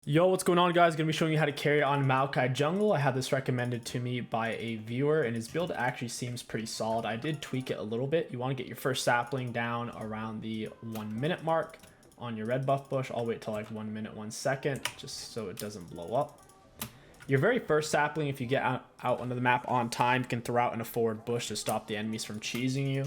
Yo, what's going on, guys? Gonna be showing you how to carry on Maokai jungle. I had this recommended to me by a viewer, and his build actually seems pretty solid. I did tweak it a little bit. You want to get your first sapling down around the 1 minute mark on your red buff bush. I'll wait till like 1 minute 1 second, just so it doesn't blow up. Your very first sapling, if you get out onto the map on time, you can throw out in a forward bush to stop the enemies from cheesing you.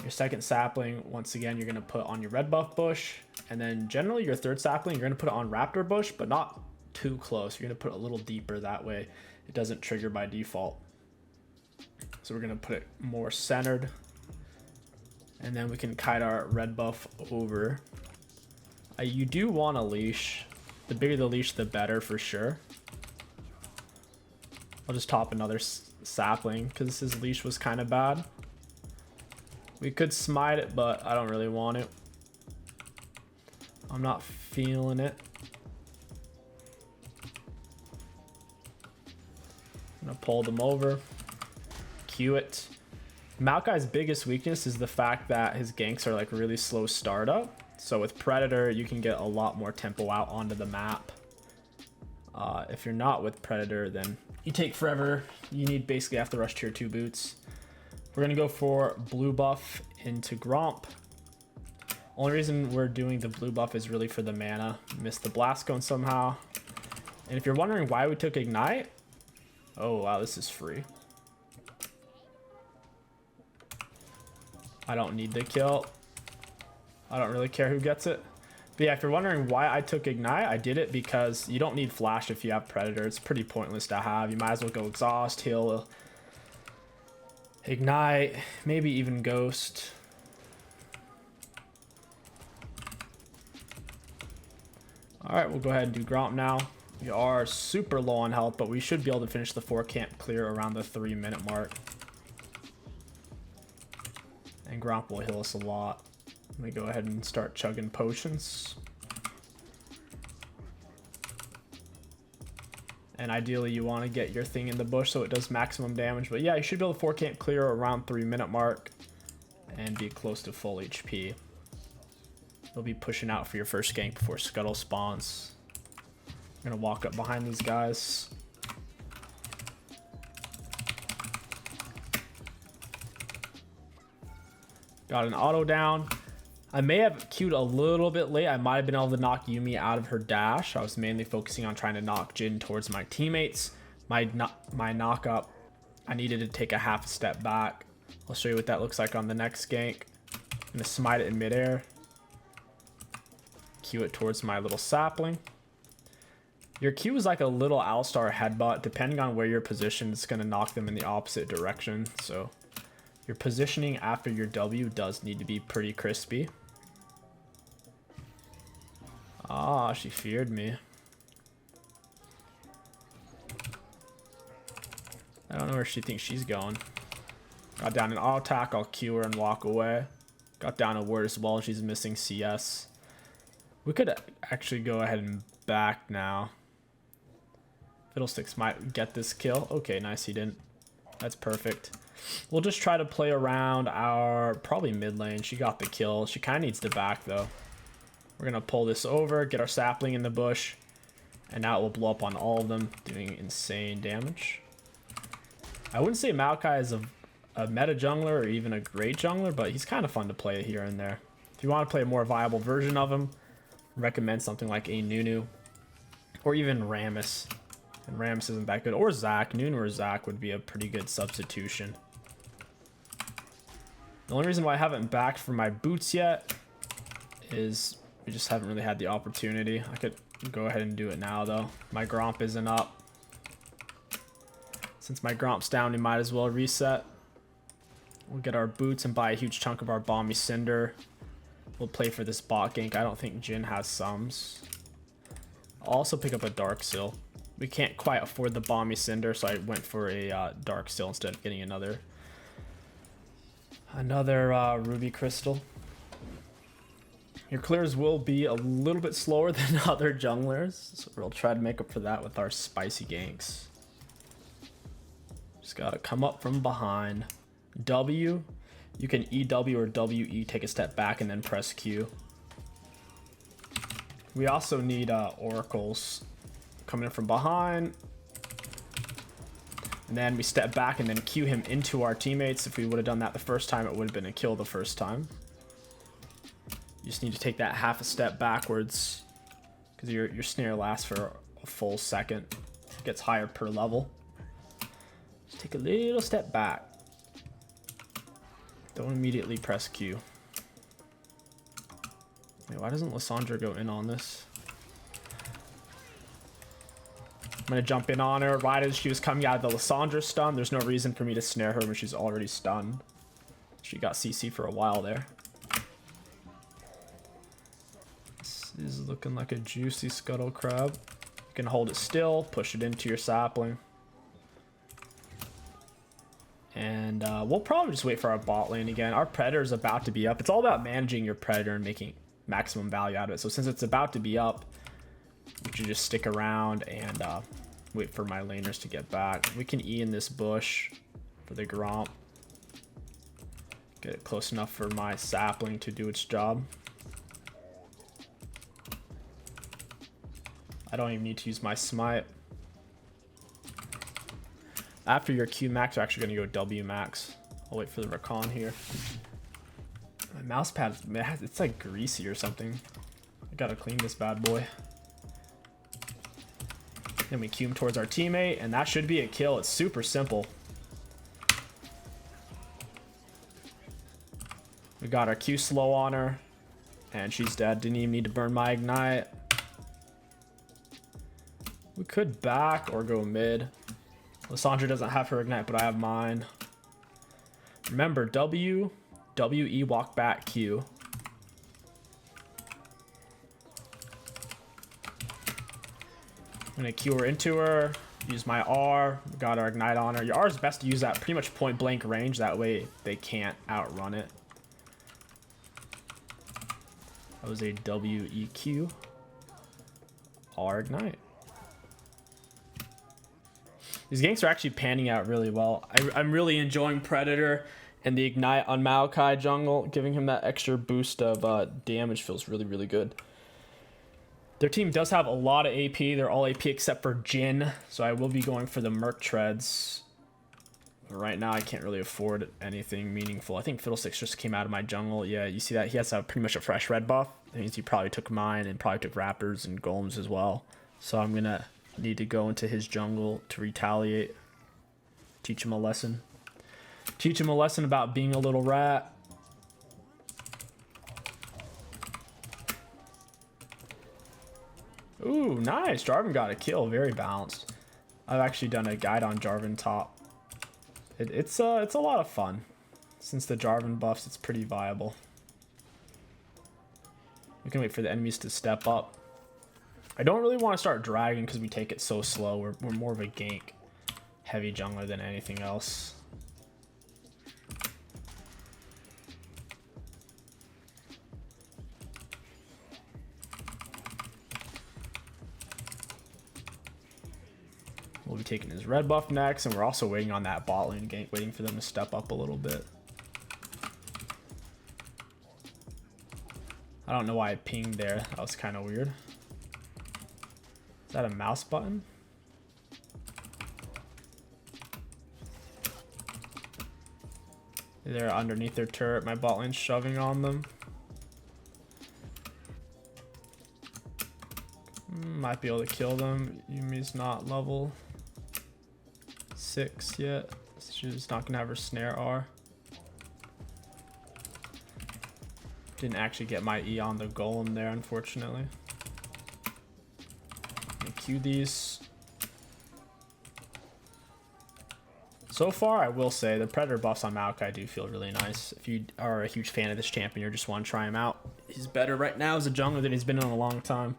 Your second sapling, once again, you're gonna put on your red buff bush. And then generally your third sapling, you're gonna put it on raptor bush, but not too close. You're gonna put it a little deeper, that way it doesn't trigger by default. So we're gonna put it more centered. And then we can kite our red buff over. You do want a leash. The bigger the leash, the better for sure. I'll just top another sapling because his leash was kind of bad. We could smite it, but I don't really want it. I'm not feeling it. I'm gonna pull them over. Cue it. Maokai's biggest weakness is the fact that his ganks are like really slow startup. So with Predator, you can get a lot more tempo out onto the map. If you're not with Predator, then you take forever. You need basically have to rush tier 2 boots. We're gonna go for blue buff into Gromp. Only reason we're doing the blue buff is really for the mana. Missed the blast cone somehow. And if you're wondering why we took ignite, oh wow, this is free. I don't need the kill. I don't really care who gets it. But yeah, if you're wondering why I took ignite, I did it because you don't need flash if you have Predator. It's pretty pointless to have. You might as well go exhaust, heal, ignite, maybe even ghost. All right, we'll go ahead and do Gromp now. We are super low on health, but we should be able to finish the 4 camp clear around the 3 minute mark. And Gromp will heal us a lot. Let me go ahead and start chugging potions. And ideally you want to get your thing in the bush so it does maximum damage. But yeah, you should be able to 4 camp clear around 3 minute mark and be close to full HP. You'll be pushing out for your first gank before Scuttle spawns. I'm gonna walk up behind these guys. Got an auto down. I may have queued a little bit late. I might have been able to knock Yuumi out of her dash. I was mainly focusing on trying to knock Jhin towards my teammates. My knock up, I needed to take a half step back. I'll show you what that looks like on the next gank. I'm gonna smite it in midair. Cue it towards my little sapling. Your Q is like a little Alistar headbutt. Depending on where you're positioned, it's gonna knock them in the opposite direction. So your positioning after your W does need to be pretty crispy. Ah, she feared me. I don't know where she thinks she's going. Got down an auto attack, I'll Q her and walk away. Got down a word as well, she's missing CS. We could actually go ahead and back now. Fiddlesticks might get this kill. Okay, nice, he didn't. That's perfect. We'll just try to play around our probably mid lane. She got the kill. She kind of needs to back though. We're gonna pull this over, get our sapling in the bush, and now it will blow up on all of them, doing insane damage. I wouldn't say Maokai is a meta jungler or even a great jungler, but he's kind of fun to play here and there. If you want to play a more viable version of him, recommend something like a Nunu or even Rammus. And Rammus isn't that good. Or Zac. Nunu or Zac would be a pretty good substitution. The only reason why I haven't backed for my boots yet is we just haven't really had the opportunity. I could go ahead and do it now though. My Gromp isn't up. Since my Gromp's down, we might as well reset. We'll get our boots and buy a huge chunk of our Balmy Cinder. We'll play for this bot gank. I don't think Jhin has sums. I'll also pick up a Dark Seal. We can't quite afford the Balmy Cinder, so I went for a Dark Seal instead of getting another Ruby Crystal. Your clears will be a little bit slower than other junglers, so we'll try to make up for that with our spicy ganks. Just gotta come up from behind. W, you can EW or WE, take a step back and then press Q. We also need oracles coming in from behind. And then we step back and then cue him into our teammates. If we would have done that the first time, it would have been a kill the first time. You just need to take that half a step backwards because your snare lasts for a full second. It gets higher per level. Just take a little step back. Don't immediately press Q. Wait, why doesn't 𝗕𝗂𝘀𝗀𝗀𝗀 go in on this? I'm gonna jump in on her right as she was coming out of the 𝗕𝗂𝘀𝗀𝗀 stun. There's no reason for me to snare her when she's already stunned. She got CC for a while there. This is looking like a juicy scuttle crab. You can hold it still, push it into your sapling. And we'll probably just wait for our bot lane again. Our predator is about to be up. It's all about managing your predator and making maximum value out of it. So since it's about to be up, we should just stick around and wait for my laners to get back. We can E in this bush for the 𝗕𝗀𝗀𝗋. Get it close enough for my sapling to do its job. I don't even need to use my smite. After your Q max, we're actually going to go W max. I'll wait for the recon here. My mouse pad, it's like greasy or something. I gotta clean this bad boy. Then we Q him towards our teammate, and that should be a kill. It's super simple. We got our Q slow on her, and she's dead. Didn't even need to burn my ignite. We could back or go mid. 𝗕𝗂𝘀𝗀𝗀𝗀 doesn't have her ignite, but I have mine. Remember, W, E, walk back, Q. I'm gonna Q her into her, use my R, got our ignite on her. Your R is best to use at pretty much point blank range, that way they can't outrun it. That was a W, E, Q, R ignite. These ganks are actually panning out really well. I'm really enjoying Predator and the ignite on Maokai jungle. Giving him that extra boost of damage feels really, really good. Their team does have a lot of AP. They're all AP except for Jhin. So I will be going for the Merc Treads. But right now, I can't really afford anything meaningful. I think 𝗕𝗂𝘀𝗀𝗀𝗀 just came out of my jungle. Yeah, you see that? He has pretty much a fresh red buff. That means he probably took mine and probably took Raptors and Golems as well. So I'm going to need to go into his jungle to retaliate. Teach him a lesson. Teach him a lesson about being a little rat. Ooh, nice. Jarvan got a kill. Very balanced. I've actually done a guide on Jarvan top. It's a lot of fun. Since the Jarvan buffs, it's pretty viable. We can wait for the enemies to step up. I don't really want to start dragging because we take it so slow. We're more of a gank heavy jungler than anything else. We'll be taking his red buff next, and we're also waiting on that bot lane gank, waiting for them to step up a little bit. I don't know why I pinged there. That was kind of weird. Is that a mouse button? They're underneath their turret. My bot lane's shoving on them. Might be able to kill them. Yumi's not level 6 yet. She's not gonna have her snare R. Didn't actually get my E on the golem there, unfortunately. Q these. So far, I will say the Predator buffs on Maokai do feel really nice. If you are a huge fan of this champion or just want to try him out, he's better right now as a jungler than he's been in a long time.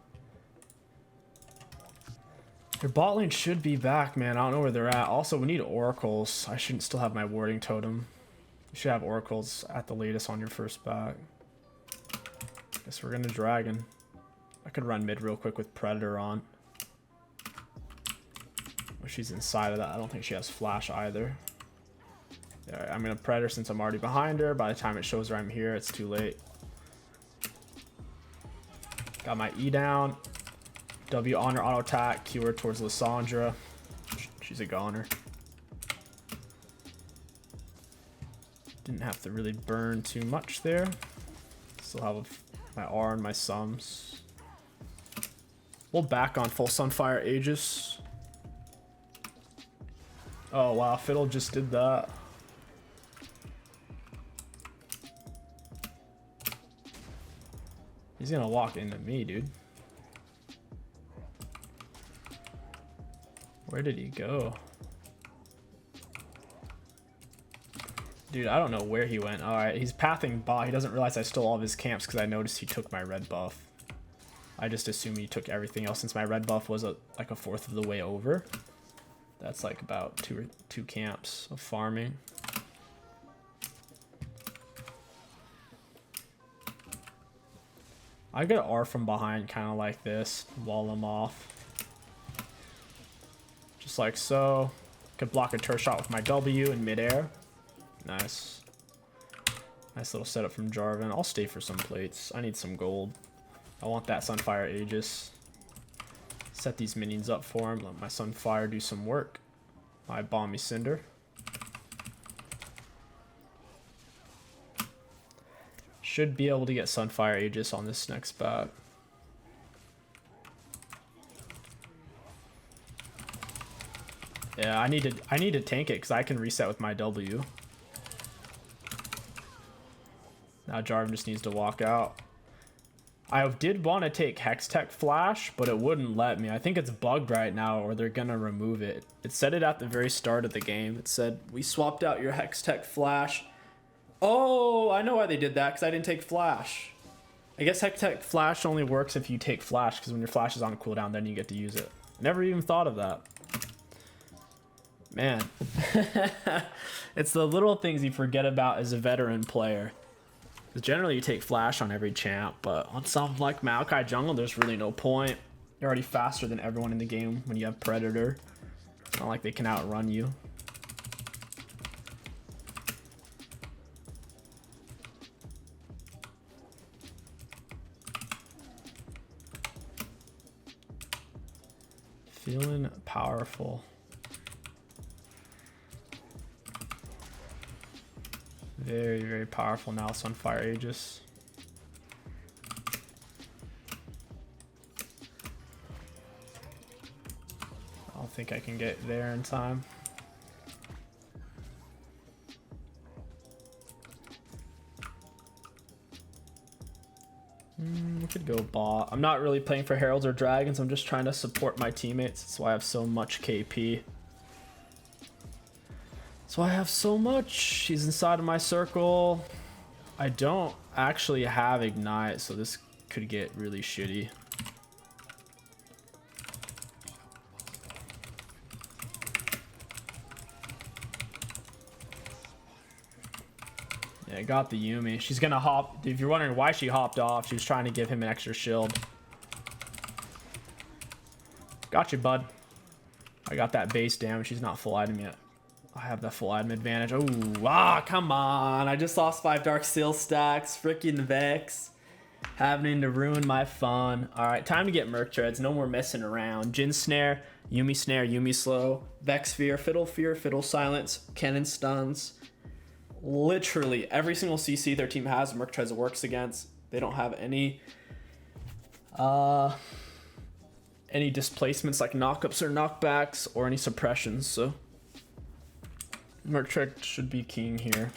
Their bot lane should be back, man. I don't know where they're at. Also, we need oracles. I shouldn't still have my warding totem. You should have oracles at the latest on your first back. Guess we're gonna dragon. I could run mid real quick with Predator on. She's inside of that. I don't think she has flash either. Right, I'm gonna Predator since I'm already behind her. By the time it shows her I'm here, it's too late. Got my E down. W honor auto attack. Q her towards Lissandra. She's a goner. Didn't have to really burn too much there. Still have my R and my sums. We'll back on full Sunfire Aegis. Oh wow, Fiddle just did that. He's gonna walk into me, dude. Where did he go? Dude, I don't know where he went. Alright, he's pathing bot. He doesn't realize I stole all of his camps because I noticed he took my red buff. I just assumed he took everything else since my red buff was like a fourth of the way over. That's like about two camps of farming. I get R from behind kind of like this, wall him off. Just like so. Could block a turret shot with my W in midair. Nice. Nice little setup from Jarvan. I'll stay for some plates. I need some gold. I want that Sunfire Aegis. Set these minions up for him. Let my Sunfire do some work. My Balmy Cinder. Should be able to get Sunfire Aegis on this next bat. Yeah, I need to tank it because I can reset with my W. Now Jarvan just needs to walk out. I did want to take Hextech Flash, but it wouldn't let me. I think it's bugged right now, or they're gonna remove it. It said it at the very start of the game. It said, we swapped out your Hextech Flash. Oh, I know why they did that, because I didn't take Flash. I guess Hextech Flash only works if you take Flash, because when your Flash is on cooldown, then you get to use it. Never even thought of that. Man. It's the little things you forget about as a veteran player. Because generally you take Flash on every champ, but on something like Maokai jungle, there's really no point. You're already faster than everyone in the game when you have Predator. It's not like they can outrun you. Feeling powerful. Very, very powerful now, Sunfire Aegis. I don't think I can get there in time. We could go bot. I'm not really playing for Heralds or Dragons. I'm just trying to support my teammates. That's why I have so much KP. So I have so much. He's inside of my circle. I don't actually have Ignite, so this could get really shitty. Yeah, I got the Yuumi. She's gonna hop. If you're wondering why she hopped off, she was trying to give him an extra shield. Got you, bud. I got that base damage. She's not full item yet. I have that full item advantage. Oh, come on. I just lost 5 Dark Seal stacks. Freaking Vex. Having to ruin my fun. Alright, time to get Merc Treads. No more messing around. Jhin Snare, Yuumi Slow, Vex Fear, Fiddle Fear, Fiddle Silence, Cannon Stuns. Literally every single CC their team has, Merc Treads works against. They don't have any displacements like knockups or knockbacks or any suppressions, so Merc Tread should be king here.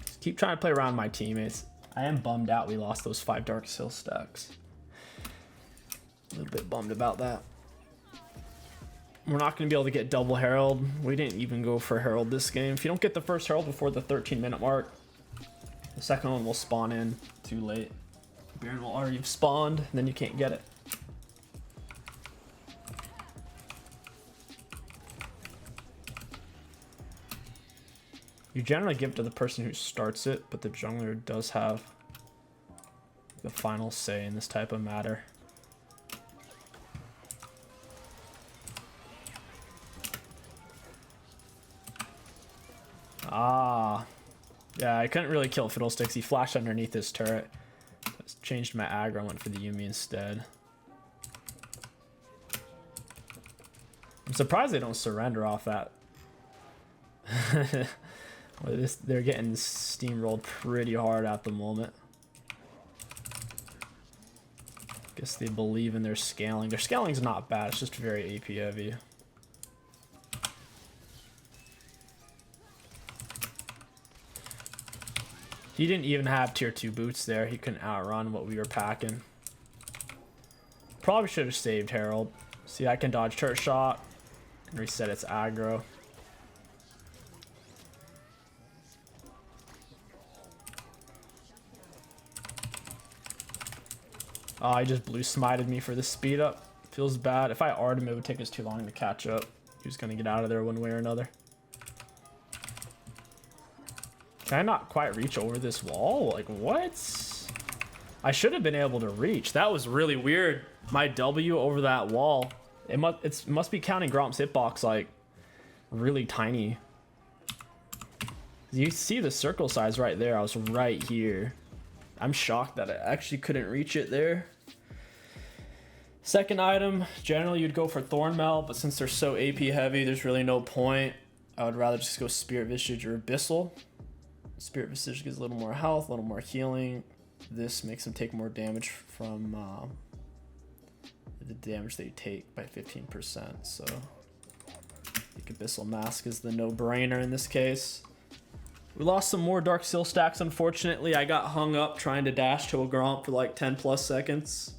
Just keep trying to play around my teammates. I am bummed out we lost those 5 Dark Seal stacks. A little bit bummed about that. We're not going to be able to get double Herald. We didn't even go for Herald this game. If you don't get the first Herald before the 13-minute mark, the second one will spawn in too late. Baron will already have spawned, and then you can't get it. You generally give it to the person who starts it, but the jungler does have the final say in this type of matter. Ah, Yeah, I couldn't really kill Fiddlesticks. He flashed underneath his turret. Just changed my aggro and went for the Yuumi instead. I'm surprised they don't surrender off that. Well, they're getting steamrolled pretty hard at the moment. Guess they believe in their scaling. Their scaling's not bad, it's just very AP heavy. He didn't even have tier 2 boots there. He couldn't outrun what we were packing. Probably should have saved Herald. See, I can dodge turret shot and reset its aggro. Oh, he just blue smited me for the speed up. Feels bad. If I R'd him, it would take us too long to catch up. He was going to get out of there one way or another. Can I not quite reach over this wall? Like, what? I should have been able to reach. That was really weird. My W over that wall. It must be counting 𝗕𝗀𝗀𝗀𝗀 hitbox like really tiny. You see the circle size right there. I was right here. I'm shocked that I actually couldn't reach it there. Second item, generally you'd go for Thornmail, but since they're so AP heavy, there's really no point. I would rather just go Spirit Visage or Abyssal. Spirit Visage gives a little more health, a little more healing. This makes them take more damage from the damage they take by 15%. So I think Abyssal Mask is the no-brainer in this case. We lost some more Dark Seal stacks, unfortunately. I got hung up trying to dash to a 𝗕𝗀𝗀𝗀𝗀 for like 10 plus seconds.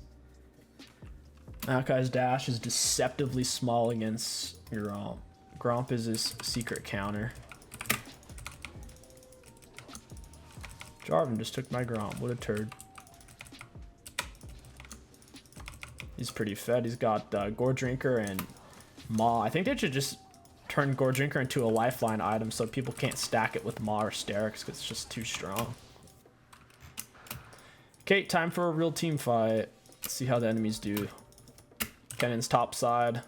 Maokai's dash is deceptively small against 𝗕𝗀𝗀𝗀𝗀𝗀. 𝗕𝗀𝗀𝗀𝗀𝗀 is his secret counter. Jarvan just took my 𝗕𝗀𝗀𝗀𝗀𝗀. What a turd. He's pretty fed. He's got Gore Drinker and Maw. I think they should just turn Gore Drinker into a lifeline item so people can't stack it with Maw or Sterix because it's just too strong. Okay, time for a real team fight. Let's see how the enemies do. Kennen's top side.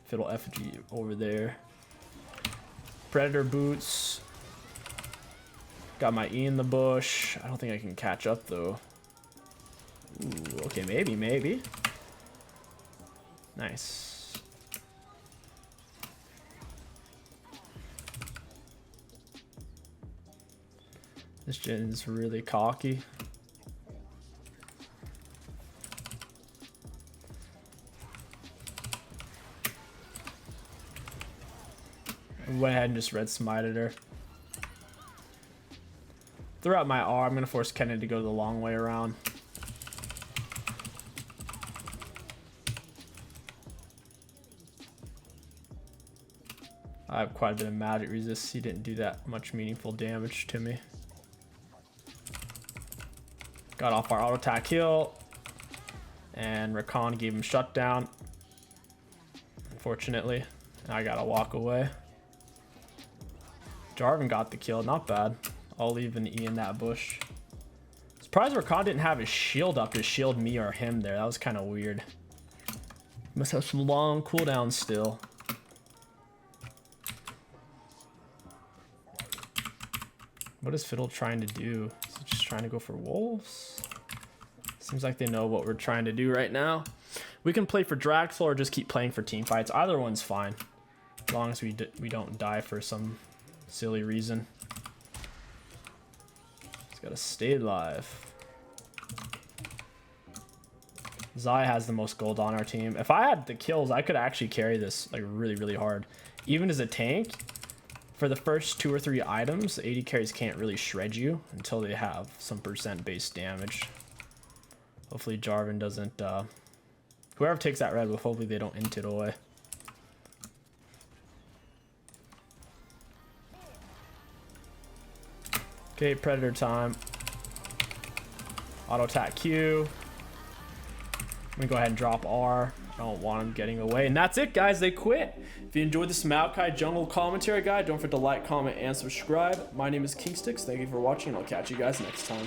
Fiddle Effigy over there. Predator boots. Got my E in the bush. I don't think I can catch up though. Ooh, okay, maybe. Nice. This gen is really cocky. I went ahead and just red smited her. Throughout my R, I'm going to force Kennen to go the long way around. I have quite a bit of magic resist. He didn't do that much meaningful damage to me. Got off our auto attack heal. And Rakan gave him shutdown. Unfortunately. I gotta walk away. Jarvan got the kill. Not bad. I'll leave an E in that bush. Surprised Rakan didn't have his shield up to shield me or him there. That was kind of weird. Must have some long cooldowns still. What is Fiddle trying to do? Is he just trying to go for wolves? Seems like they know what we're trying to do right now. We can play for Draxel or just keep playing for team fights. Either one's fine. As long as we don't die for some silly reason. Just gotta stay alive. Zai has the most gold on our team. If I had the kills, I could actually carry this like really hard. Even as a tank, for the first 2 or 3 items, 80 carries can't really shred you until they have some percent base damage. Hopefully Jarvan doesn't, whoever takes that red buff, hopefully they don't int it away. Okay, Predator time. Auto attack Q. I'm gonna go ahead and drop R. I don't want him getting away. And that's it, guys. They quit. If you enjoyed this Maokai jungle commentary guide, don't forget to like, comment, and subscribe. My name is KingStix. Thank you for watching, and I'll catch you guys next time.